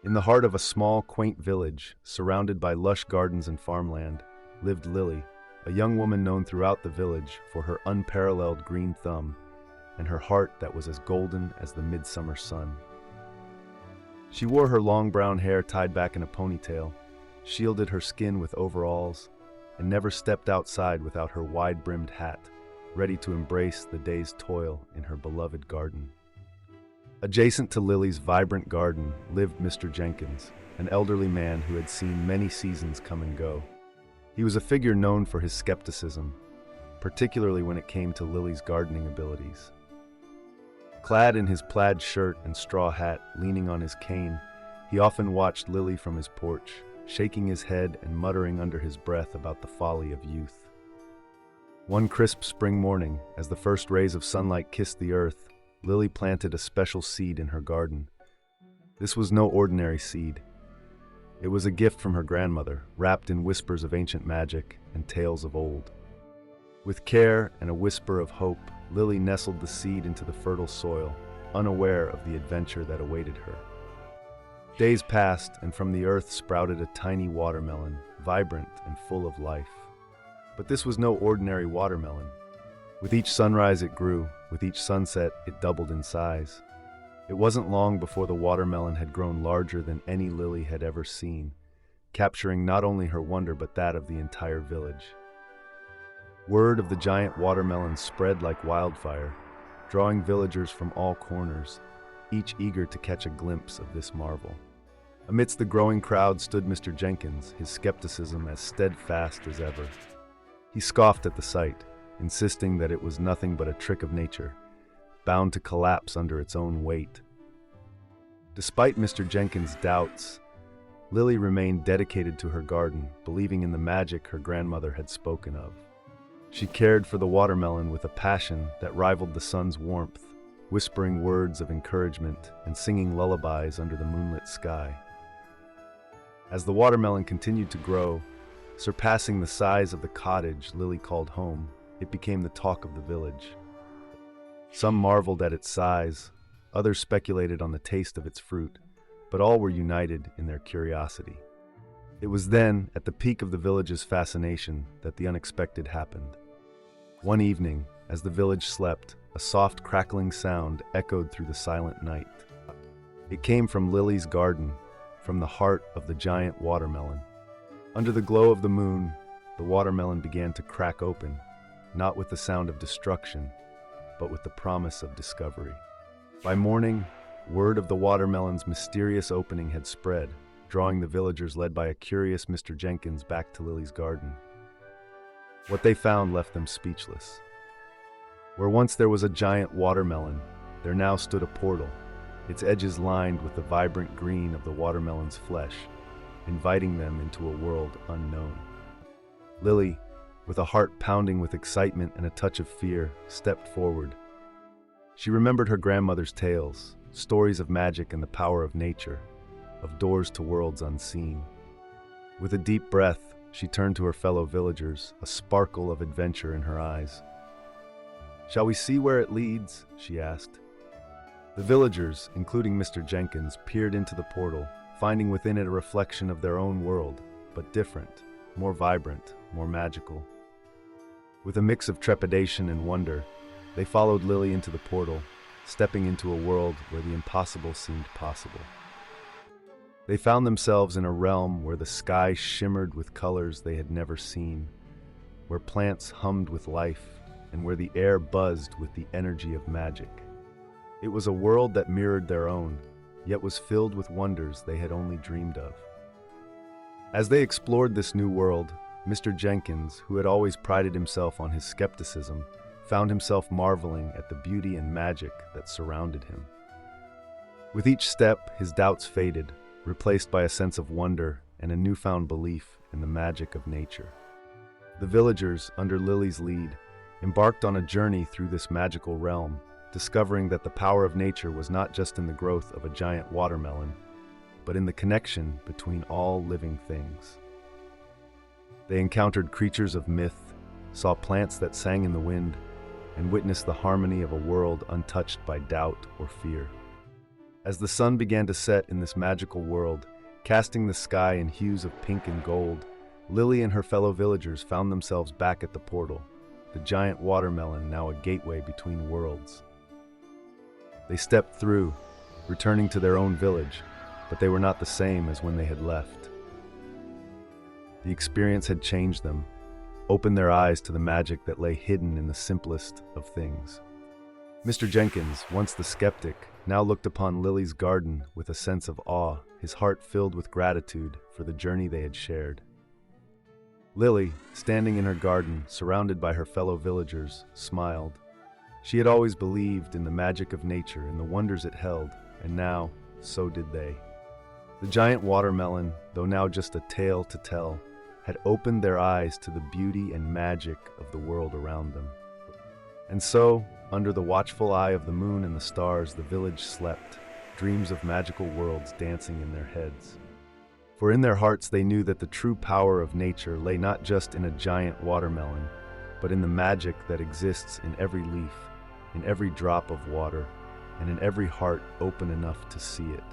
In the heart of a small, quaint village, surrounded by lush gardens and farmland, lived Lily, a young woman known throughout the village for her unparalleled green thumb and her heart that was as golden as the midsummer sun. She wore her long brown hair tied back in a ponytail, shielded her skin with overalls, and never stepped outside without her wide-brimmed hat, ready to embrace the day's toil in her beloved garden. Adjacent to Lily's vibrant garden lived Mr. Jenkins, an elderly man who had seen many seasons come and go. He was a figure known for his skepticism, particularly when it came to Lily's gardening abilities. Clad in his plaid shirt and straw hat, leaning on his cane, he often watched Lily from his porch, shaking his head and muttering under his breath about the folly of youth. One crisp spring morning, as the first rays of sunlight kissed the earth, Lily planted a special seed in her garden. This was no ordinary seed. It was a gift from her grandmother, wrapped in whispers of ancient magic and tales of old. With care and a whisper of hope, Lily nestled the seed into the fertile soil, unaware of the adventure that awaited her. Days passed, and from the earth sprouted a tiny watermelon, vibrant and full of life. But this was no ordinary watermelon. With each sunrise it grew, with each sunset it doubled in size. It wasn't long before the watermelon had grown larger than any Lily had ever seen, capturing not only her wonder but that of the entire village. Word of the giant watermelon spread like wildfire, drawing villagers from all corners, each eager to catch a glimpse of this marvel. Amidst the growing crowd stood Mr. Jenkins, his skepticism as steadfast as ever. He scoffed at the sight, insisting that it was nothing but a trick of nature, bound to collapse under its own weight. Despite Mr. Jenkins' doubts, Lily remained dedicated to her garden, believing in the magic her grandmother had spoken of. She cared for the watermelon with a passion that rivaled the sun's warmth, whispering words of encouragement and singing lullabies under the moonlit sky. As the watermelon continued to grow, surpassing the size of the cottage Lily called home, it became the talk of the village. Some marveled at its size, others speculated on the taste of its fruit, but all were united in their curiosity. It was then, at the peak of the village's fascination, that the unexpected happened. One evening, as the village slept, a soft crackling sound echoed through the silent night. It came from Lily's garden, from the heart of the giant watermelon. Under the glow of the moon, the watermelon began to crack open, not with the sound of destruction, but with the promise of discovery. By morning, word of the watermelon's mysterious opening had spread, drawing the villagers led by a curious Mr. Jenkins back to Lily's garden. What they found left them speechless. Where once there was a giant watermelon, there now stood a portal, its edges lined with the vibrant green of the watermelon's flesh, inviting them into a world unknown. Lily, with a heart pounding with excitement and a touch of fear, stepped forward. She remembered her grandmother's tales, stories of magic and the power of nature, of doors to worlds unseen. With a deep breath, she turned to her fellow villagers, a sparkle of adventure in her eyes. "Shall we see where it leads?" she asked. The villagers, including Mr. Jenkins, peered into the portal, finding within it a reflection of their own world, but different, more vibrant, more magical. With a mix of trepidation and wonder, they followed Lily into the portal, stepping into a world where the impossible seemed possible. They found themselves in a realm where the sky shimmered with colors they had never seen, where plants hummed with life, and where the air buzzed with the energy of magic. It was a world that mirrored their own, yet was filled with wonders they had only dreamed of. As they explored this new world, Mr. Jenkins, who had always prided himself on his skepticism, found himself marveling at the beauty and magic that surrounded him. With each step, his doubts faded, replaced by a sense of wonder and a newfound belief in the magic of nature. The villagers, under Lily's lead, embarked on a journey through this magical realm, discovering that the power of nature was not just in the growth of a giant watermelon, but in the connection between all living things. They encountered creatures of myth, saw plants that sang in the wind, and witnessed the harmony of a world untouched by doubt or fear. As the sun began to set in this magical world, casting the sky in hues of pink and gold, Lily and her fellow villagers found themselves back at the portal, the giant watermelon now a gateway between worlds. They stepped through, returning to their own village, but they were not the same as when they had left. The experience had changed them, opened their eyes to the magic that lay hidden in the simplest of things. Mr. Jenkins, once the skeptic, now looked upon Lily's garden with a sense of awe, his heart filled with gratitude for the journey they had shared. Lily, standing in her garden, surrounded by her fellow villagers, smiled. She had always believed in the magic of nature and the wonders it held, and now, so did they. The giant watermelon, though now just a tale to tell, had opened their eyes to the beauty and magic of the world around them. And so, under the watchful eye of the moon and the stars, the village slept, dreams of magical worlds dancing in their heads. For in their hearts they knew that the true power of nature lay not just in a giant watermelon, but in the magic that exists in every leaf, in every drop of water, and in every heart open enough to see it.